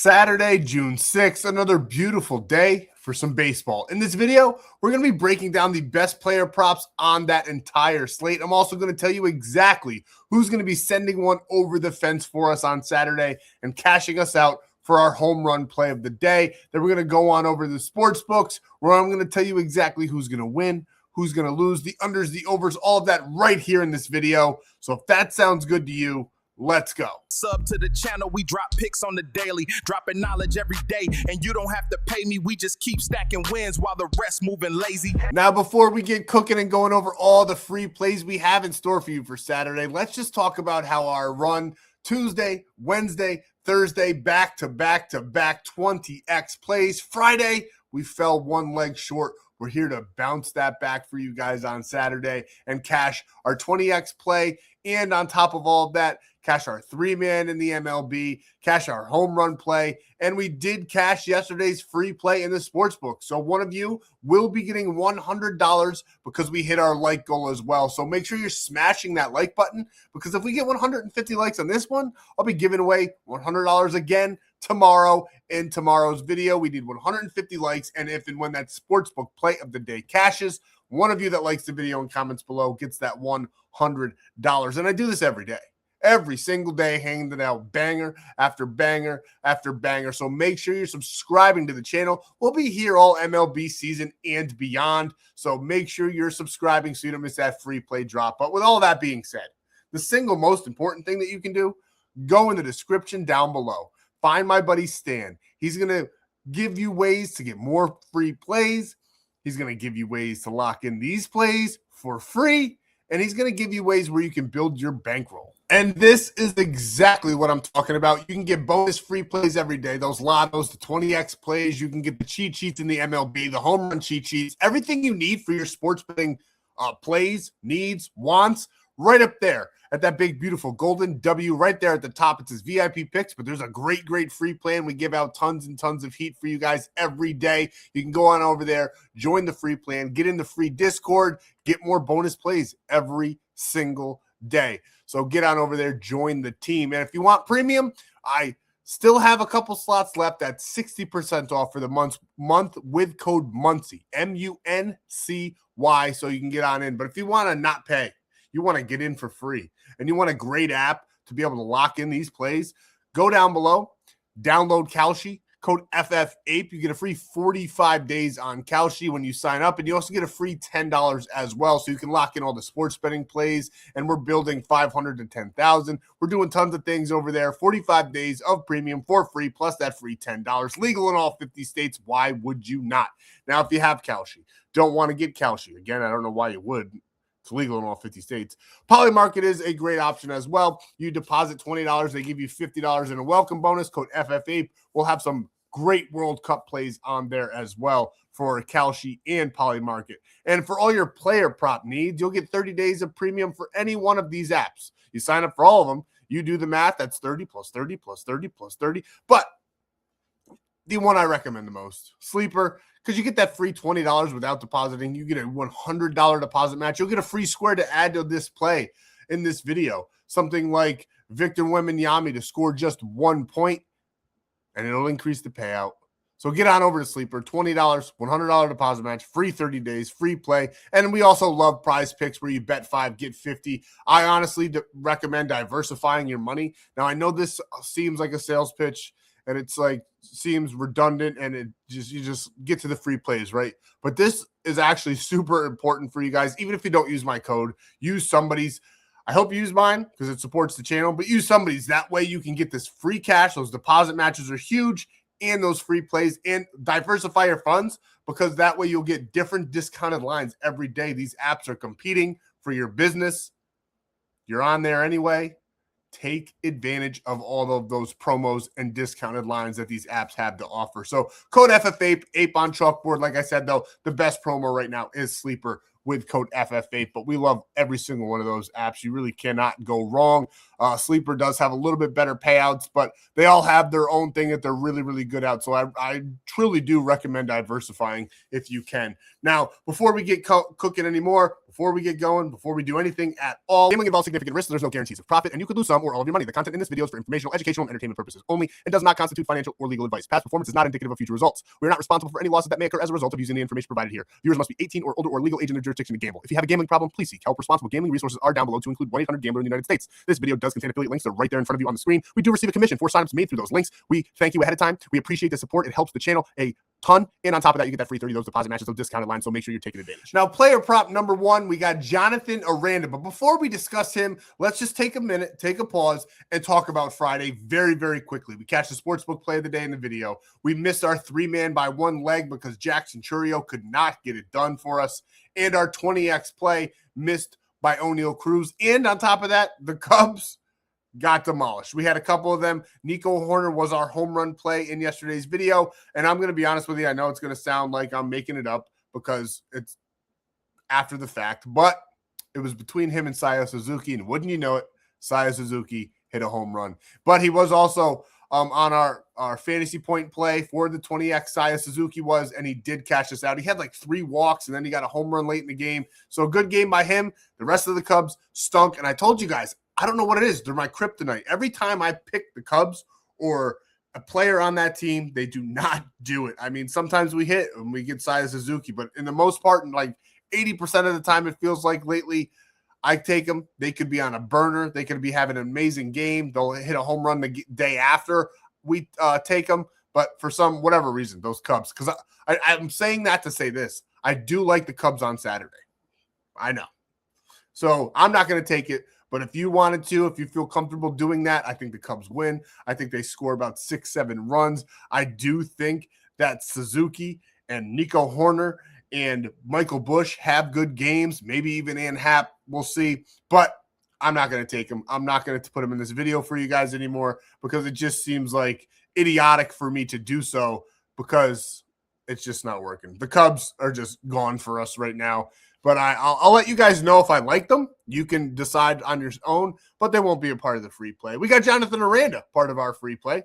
Saturday, June 6th, another beautiful day for some baseball. In this video, we're going to be breaking down the best player props on that entire slate. I'm also going to tell you exactly who's going to be sending one over the fence for us on Saturday and cashing us out for our home run play of the day. Then we're going to go on over the sports books where I'm going to tell you exactly who's going to win, who's going to lose, the unders, the overs, all of that right here in this video. So if that sounds good to you, let's go. Sub to the channel, we drop picks on the daily, dropping knowledge every day, and you don't have to pay me, we just keep stacking wins while the rest moving lazy. Now, before we get cooking and going over all the free plays we have in store for you for Saturday, let's just talk about how our run Tuesday, Wednesday, Thursday, back-to-back 20x plays. Friday, we fell one leg short. We're here to bounce that back for you guys on Saturday and cash our 20x play. And on top of all of that, cash our 3-man in the MLB, cash our home run play. And we did cash yesterday's free play in the sportsbook. So one of you will be getting $100 because we hit our like goal as well. So make sure you're smashing that like button, because if we get 150 likes on this one, I'll be giving away $100 again tomorrow in tomorrow's video. We need 150 likes, and if and when that sportsbook play of the day cashes, one of you that likes the video and comments below gets that $100. And I do this every day, every single day, hanging it out banger after banger after banger. So make sure you're subscribing to the channel. We'll be here all MLB season and beyond, so make sure you're subscribing so you don't miss that free play drop. But with all that being said, the single most important thing that you can do, go in the description down below. Find my buddy Stan. He's going to give you ways to get more free plays. He's going to give you ways to lock in these plays for free. And he's going to give you ways where you can build your bankroll. And this is exactly what I'm talking about. You can get bonus free plays every day. Those lottos, the 20x plays. You can get the cheat sheets in the MLB, the home run cheat sheets. Everything you need for your sports betting plays, needs, wants, right up there at that big, beautiful golden W right there at the top. It says VIP picks, but there's a great free plan. We give out tons and tons of heat for you guys every day. You can go on over there, join the free plan, get in the free Discord, get more bonus plays every single day. So get on over there, join the team. And if you want premium, I still have a couple slots left at 60% off for the month with code MUNCY, MUNCY, so you can get on in. But if you want to not pay, you want to get in for free, and you want a great app to be able to lock in these plays, go down below, download Kalshi, code FFAPE. You get a free 45 days on Kalshi when you sign up, and you also get a free $10 as well, so you can lock in all the sports betting plays, and we're building 500 to 10,000. We're doing tons of things over there. 45 days of premium for free, plus that free $10. Legal in all 50 states. Why would you not? Now, if you have Kalshi, don't want to get Kalshi, again, I don't know why you would. It's legal in all 50 states. Polymarket is a great option as well. You deposit $20, they give you $50 in a welcome bonus. Code FFAPE. We'll have some great World Cup plays on there as well for Kalshi and Polymarket. And for all your player prop needs, you'll get 30 days of premium for any one of these apps. You sign up for all of them. You do the math. That's 30 plus 30 plus 30 plus 30. But the one I recommend the most, Sleeper, because you get that free $20 without depositing. You get a $100 deposit match. You'll get a free square to add to this play in this video. Something like Victor Wembanyama to score just 1 point, and it'll increase the payout. So get on over to Sleeper, $20, $100 deposit match, free 30 days, free play. And we also love PrizePicks where you bet 5, get 50. I honestly recommend diversifying your money. Now, I know this seems like a sales pitch, and it's like seems redundant, and you just get to the free plays, right? But this is actually super important for you guys. Even if you don't use my code, use somebody's. I hope you use mine because it supports the channel, but use somebody's. That way you can get this free cash. Those deposit matches are huge, and those free plays, and diversify your funds, because that way you'll get different discounted lines every day. These apps are competing for your business. You're on there anyway. Take advantage of all of those promos and discounted lines that these apps have to offer. So code FFAPE, ape on chalkboard. Like I said, though, the best promo right now is Sleeper with code FFAPE, but we love every single one of those apps. You really cannot go wrong. Sleeper does have a little bit better payouts, but they all have their own thing that they're really, really good at. So I truly do recommend diversifying if you can. Now, before we get cooking anymore, before we get going, before we do anything at all, gambling involves significant risks. So there's no guarantees of profit, and you could lose some or all of your money. The content in this video is for informational, educational, and entertainment purposes only and does not constitute financial or legal advice. Past performance is not indicative of future results. We are not responsible for any losses that may occur as a result of using the information provided here. Viewers must be 18 or older or legal age in their jurisdiction to gamble. If you have a gambling problem, please seek help. Responsible gambling resources are down below to include 1-800-GAMBLER in the United States. This video does contain affiliate links. They're right there in front of you on the screen. We do receive a commission for signups made through those links. We thank you ahead of time. We appreciate the support. It helps the channel a ton. And on top of that, you get that free 30 those deposit matches, those discounted lines. So make sure you're taking advantage. Now, player prop number 1, we got Jonathan Aranda. But before we discuss him, let's just take a minute, take a pause, and talk about Friday very, very quickly. We catch the Sportsbook play of the day in the video. We missed our 3-man by 1 leg because Jackson Churio could not get it done for us. And our 20x play missed by O'Neal Cruz. And on top of that, the Cubs got demolished. We had a couple of them. Nico Horner was our home run play in yesterday's video. And I'm going to be honest with you. I know it's going to sound like I'm making it up because it's after the fact, but it was between him and Seiya Suzuki. And wouldn't you know it, Seiya Suzuki hit a home run. But he was also on our fantasy point play for the 20x. Seiya Suzuki was, and he did cash us out. He had like 3 walks, and then he got a home run late in the game. So a good game by him. The rest of the Cubs stunk. And I told you guys, I don't know what it is. They're my kryptonite. Every time I pick the Cubs or a player on that team, they do not do it. I mean, sometimes we hit and we get Seiya Suzuki, but in the most part, like 80% of the time, it feels like lately, I take them. They could be on a burner. They could be having an amazing game. They'll hit a home run the day after we take them. But for some, whatever reason, those Cubs, because I'm saying that to say this. I do like the Cubs on Saturday. I know. So I'm not going to take it. But if you wanted to, if you feel comfortable doing that, I think the Cubs win. I think they score about 6-7 runs. I do think that Suzuki and Nico Horner and Michael Busch have good games, maybe even Ann Happ. We'll see. But I'm not going to take him. I'm not going to put him in this video for you guys anymore because it just seems like idiotic for me to do so because it's just not working. The Cubs are just gone for us right now. But I'll let you guys know if I like them. You can decide on your own, but they won't be a part of the free play. We got Jonathan Aranda, part of our free play.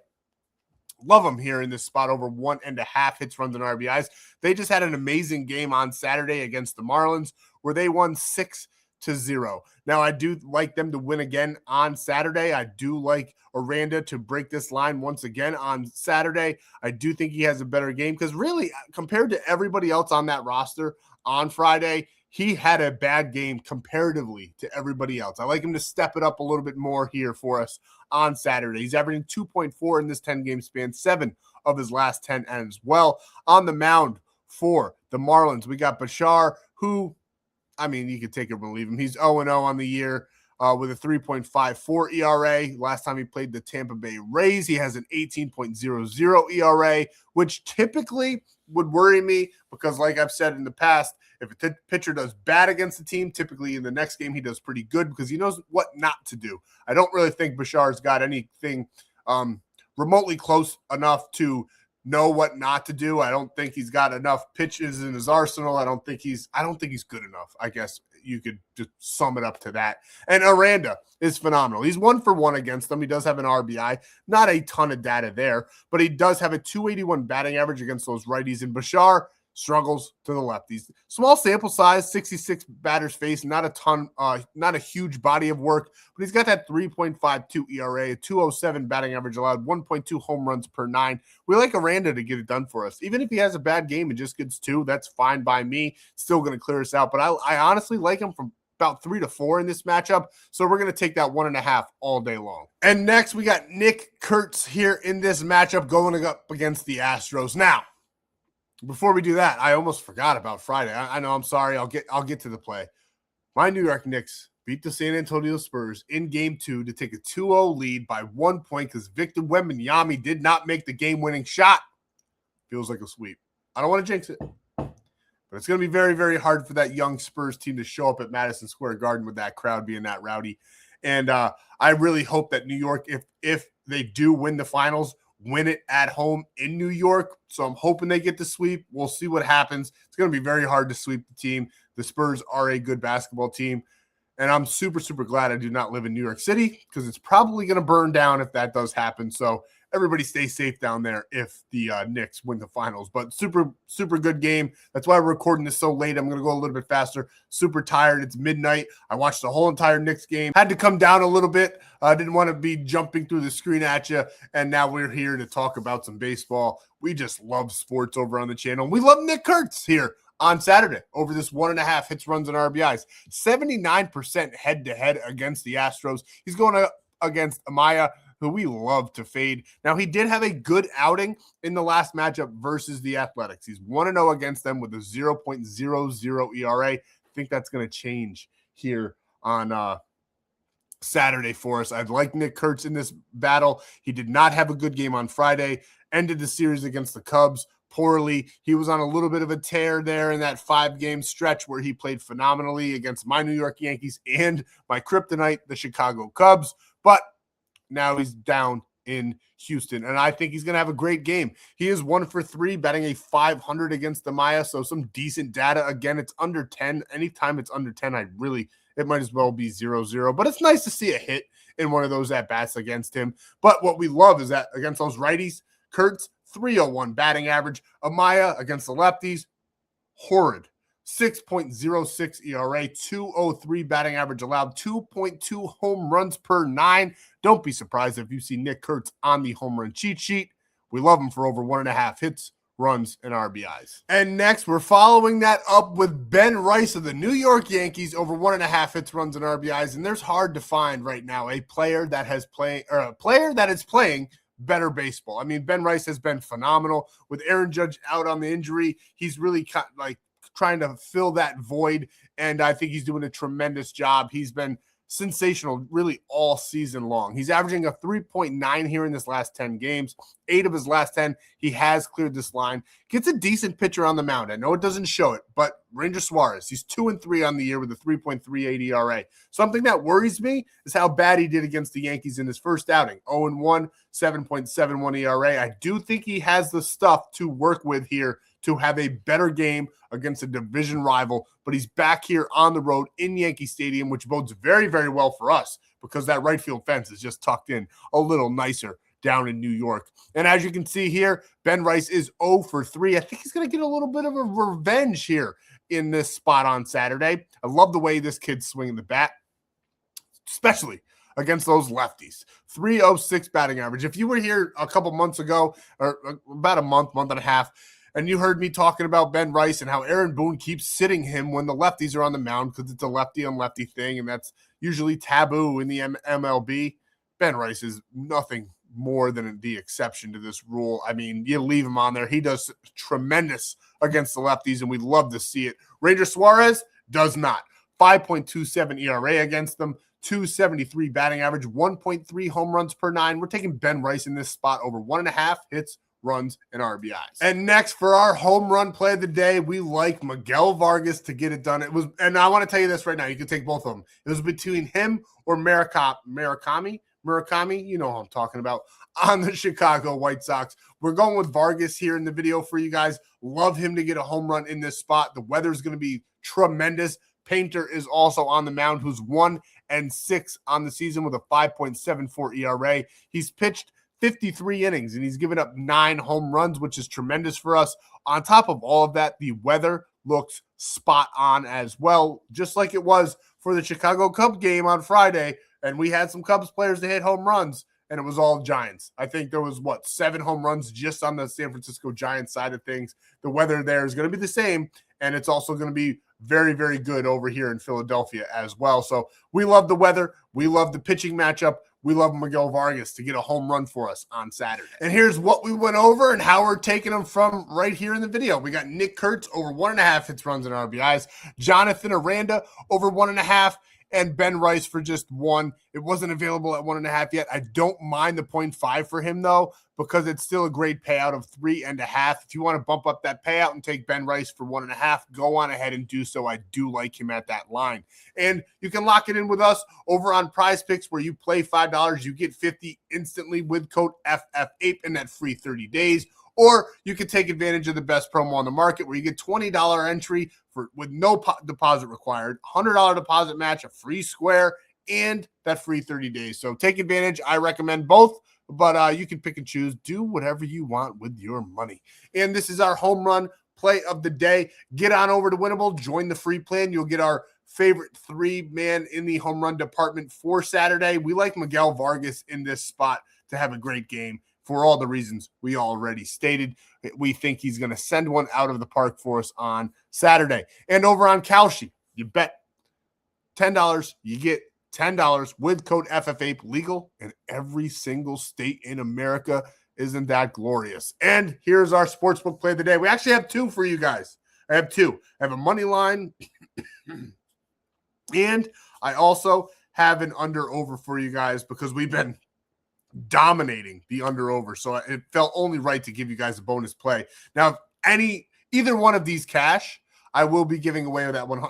Love him here in this spot, over 1.5 hits, runs, and RBIs. They just had an amazing game on Saturday against the Marlins where they won 6-0. Now, I do like them to win again on Saturday. I do like Aranda to break this line once again on Saturday. I do think he has a better game because really, compared to everybody else on that roster on Friday, he had a bad game comparatively to everybody else. I like him to step it up a little bit more here for us on Saturday. He's averaging 2.4 in this 10-game span, 7 of his last 10 ends. Well, on the mound for the Marlins, we got Bashar, who, I mean, you could take him or leave him. He's 0-0 on the year with a 3.54 ERA. Last time he played the Tampa Bay Rays, he has an 18.00 ERA, which typically would worry me because, like I've said in the past, if a pitcher does bad against the team, typically in the next game he does pretty good because he knows what not to do. I don't really think Bashar's got anything remotely close enough to know what not to do. I don't think he's got enough pitches in his arsenal. I don't think he's good enough. I guess you could just sum it up to that. And Aranda is phenomenal. He's 1-for-1 against them. He does have an RBI, not a ton of data there, but he does have a 281 batting average against those righties. And Bashar struggles to the lefties. Small sample size, 66 batters faced, not a ton, not a huge body of work, but he's got that 3.52 ERA, 207 batting average allowed, 1.2 home runs per 9. We like Aranda to get it done for us. Even if he has a bad game and just gets 2, that's fine by me. Still going to clear us out, but I honestly like him from about 3 to 4 in this matchup, so we're going to take that 1.5 all day long. And next, we got Nick Curts here in this matchup going up against the Astros. Now, before we do that, I almost forgot about Friday. I know, I'm sorry. I'll get to the play. My New York Knicks beat the San Antonio Spurs in Game 2 to take a 2-0 lead by 1 point because Victor Wembanyama did not make the game-winning shot. Feels like a sweep. I don't want to jinx it, but it's going to be very, very hard for that young Spurs team to show up at Madison Square Garden with that crowd being that rowdy. And I really hope that New York, if they do win the finals, win it at home in New York. So I'm hoping they get the sweep. We'll see what happens. It's going to be very hard to sweep the team. The Spurs are a good basketball team. And I'm super, super glad I do not live in New York City because it's probably going to burn down if that does happen. So everybody stay safe down there if the Knicks win the finals. But super, super good game. That's why we're recording this so late. I'm going to go a little bit faster. Super tired. It's midnight. I watched the whole entire Knicks game. Had to come down a little bit. I didn't want to be jumping through the screen at you. And now we're here to talk about some baseball. We just love sports over on the channel. We love Nick Curts here on Saturday over this 1.5 hits, runs, and RBIs. 79% head-to-head against the Astros. He's going against Amaya, who we love to fade. Now, he did have a good outing in the last matchup versus the Athletics. He's 1-0 against them with a 0.00 ERA. I think that's going to change here on Saturday for us. I'd like Nick Curts in this battle. He did not have a good game on Friday. Ended the series against the Cubs poorly. He was on a little bit of a tear there in that 5-game stretch where he played phenomenally against my New York Yankees and my kryptonite, the Chicago Cubs. But now he's down in Houston, and I think he's going to have a great game. He is 1 for 3, batting a 500 against the Maya, so some decent data. Again, it's under 10. Anytime it's under 10, it might as well be 0-0. But it's nice to see a hit in one of those at-bats against him. But what we love is that against those righties, Curts, 301 batting average. Amaya against the lefties, horrid. 6.06 ERA, 203 batting average allowed, 2.2 home runs per 9. Don't be surprised if you see Nick Curts on the home run cheat sheet. We love him for over 1.5 hits, runs, and RBIs. And next, we're following that up with Ben Rice of the New York Yankees over 1.5 hits, runs, and RBIs. And there's hard to find right now a player that is playing better baseball. I mean, Ben Rice has been phenomenal with Aaron Judge out on the injury. He's really trying to fill that void, and I think he's doing a tremendous job. He's been sensational really all season long. He's averaging a 3.9 here in this last 10 games. 8 of his last 10, he has cleared this line. Gets a decent pitcher on the mound. I know it doesn't show it, but Ranger Suarez, he's 2-3 on the year with a 3.38 ERA. Something that worries me is how bad he did against the Yankees in his first outing. 0-1, 7.71 ERA. I do think he has the stuff to work with here to have a better game against a division rival, but he's back here on the road in Yankee Stadium, which bodes very, very well for us because that right field fence is just tucked in a little nicer down in New York. And as you can see here, Ben Rice is 0 for 3. I think he's going to get a little bit of a revenge here in this spot on Saturday. I love the way this kid's swinging the bat, especially against those lefties. 306 batting average. If you were here a couple months ago, or about a month and a half, and you heard me talking about Ben Rice and how Aaron Boone keeps sitting him when the lefties are on the mound because it's a lefty-on-lefty thing, and that's usually taboo in the MLB. Ben Rice is nothing more than the exception to this rule. I mean, you leave him on there. He does tremendous against the lefties, and we'd love to see it. Ranger Suarez does not. 5.27 ERA against them, 273 batting average, 1.3 home runs per 9. We're taking Ben Rice in this spot over 1.5 hits, runs, and RBIs. And next, for our home run play of the day, we like Miguel Vargas to get it done. It was, and I want to tell you this right now, you can take both of them. It was between him or Murakami, you know who I'm talking about, on the Chicago White Sox. We're going with Vargas here in the video for you guys. Love him to get a home run in this spot. The weather's going to be tremendous. Painter is also on the mound, who's 1-6 on the season with a 5.74 ERA. He's pitched 53 innings, and he's given up 9 home runs, which is tremendous for us. On top of all of that, the weather looks spot on as well, just like it was for the Chicago Cubs game on Friday, and we had some Cubs players to hit home runs, and it was all Giants. I think there was, 7 home runs just on the San Francisco Giants side of things. The weather there is going to be the same, and it's also going to be very, very good over here in Philadelphia as well. So we love the weather. We love the pitching matchup. We love Miguel Vargas to get a home run for us on Saturday. And here's what we went over and how we're taking them from right here in the video. We got Nick Curts over 1.5 hits, runs, and RBIs. Jonathan Aranda over 1.5. and Ben Rice for just 1. It wasn't available at 1.5 yet. I don't mind the 0.5 for him, though, because it's still a great payout of 3.5. If you want to bump up that payout and take Ben Rice for 1.5, go on ahead and do so. I do like him at that line. And you can lock it in with us over on PrizePicks, where you play $5, you get 50 instantly with code FFAPE and that free 30 days. Or you can take advantage of the best promo on the market, where you get $20 entry with no deposit required, $100 deposit match, a free square, and that free 30 days. So take advantage. I recommend both, but you can pick and choose. Do whatever you want with your money. And this is our home run play of the day. Get on over to Winnable. Join the free plan. You'll get our favorite 3-man in the home run department for Saturday. We like Miguel Vargas in this spot to have a great game for all the reasons we already stated. We think he's going to send one out of the park for us on Saturday. And over on Kalshi, you bet $10, you get $10 with code FFAPE, legal in every single state in America. Isn't that glorious? And here's our sportsbook play of the day. We actually have 2 for you guys. I have 2. I have a money line, and I also have an under-over for you guys, because we've been dominating the under-over. So it felt only right to give you guys a bonus play. Now, if either one of these cash, I will be giving away that one.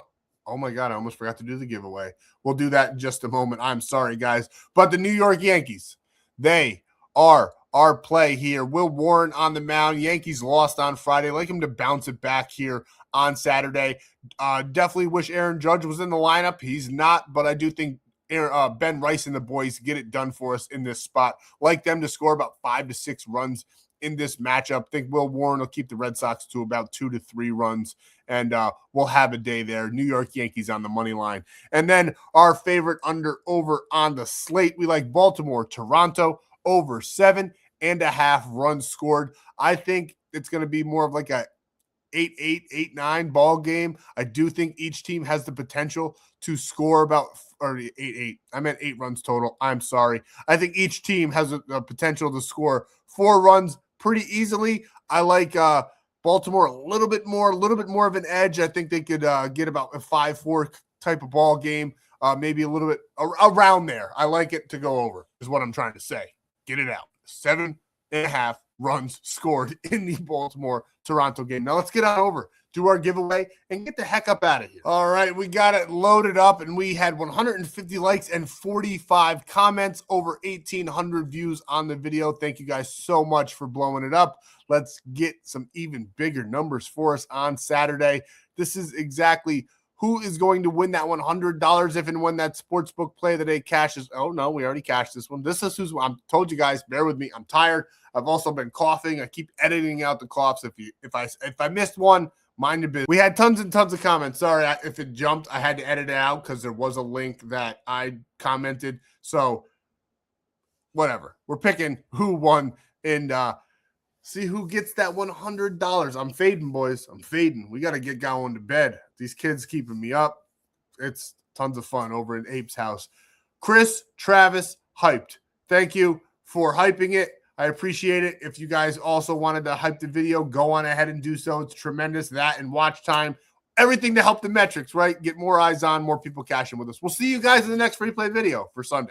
Oh my God, I almost forgot to do the giveaway. We'll do that in just a moment. I'm sorry, guys. But the New York Yankees, they are our play here. Will Warren on the mound. Yankees lost on Friday. I'd like him to bounce it back here on Saturday. Definitely wish Aaron Judge was in the lineup. He's not, but I do think Ben Rice and the boys get it done for us in this spot. Like them to score about 5 to 6 runs in this matchup. Think Will Warren will keep the Red Sox to about 2 to 3 runs, and we'll have a day there. New York Yankees on the money line. And then our favorite under-over on the slate, we like Baltimore, Toronto, over 7.5 runs scored. I think it's going to be more of like a 8-8, 8-9 ball game. I do think each team has the potential to score about 8-8. I meant 8 runs total. I'm sorry. I think each team has a potential to score 4 runs pretty easily. I like Baltimore a little bit more of an edge. I think they could get about a 5-4 type of ball game, maybe a little bit around there. I like it to go over, is what I'm trying to say. Get it out. 7.5 runs scored in the Baltimore-Toronto game. Now let's get on over, do our giveaway, and get the heck up out of here. All right, we got it loaded up, and we had 150 likes and 45 comments, over 1,800 views on the video. Thank you guys so much for blowing it up. Let's get some even bigger numbers for us on Saturday. This is exactly who is going to win that $100 if and when that sportsbook play of the day cashes. Oh, no, we already cashed this one. This is who's – I told you guys, bear with me. I'm tired. I've also been coughing. I keep editing out the coughs. If I missed one, mind your business. We had tons and tons of comments. Sorry if it jumped. I had to edit it out because there was a link that I commented. So whatever. We're picking who won and see who gets that $100. I'm fading, boys. I'm fading. We got to get going to bed. These kids keeping me up. It's tons of fun over in Ape's house. Chris Travis hyped. Thank you for hyping it. I appreciate it. If you guys also wanted to hype the video, go on ahead and do so. It's tremendous. That and watch time. Everything to help the metrics, right? Get more eyes on, more people cashing with us. We'll see you guys in the next free play video for Sunday.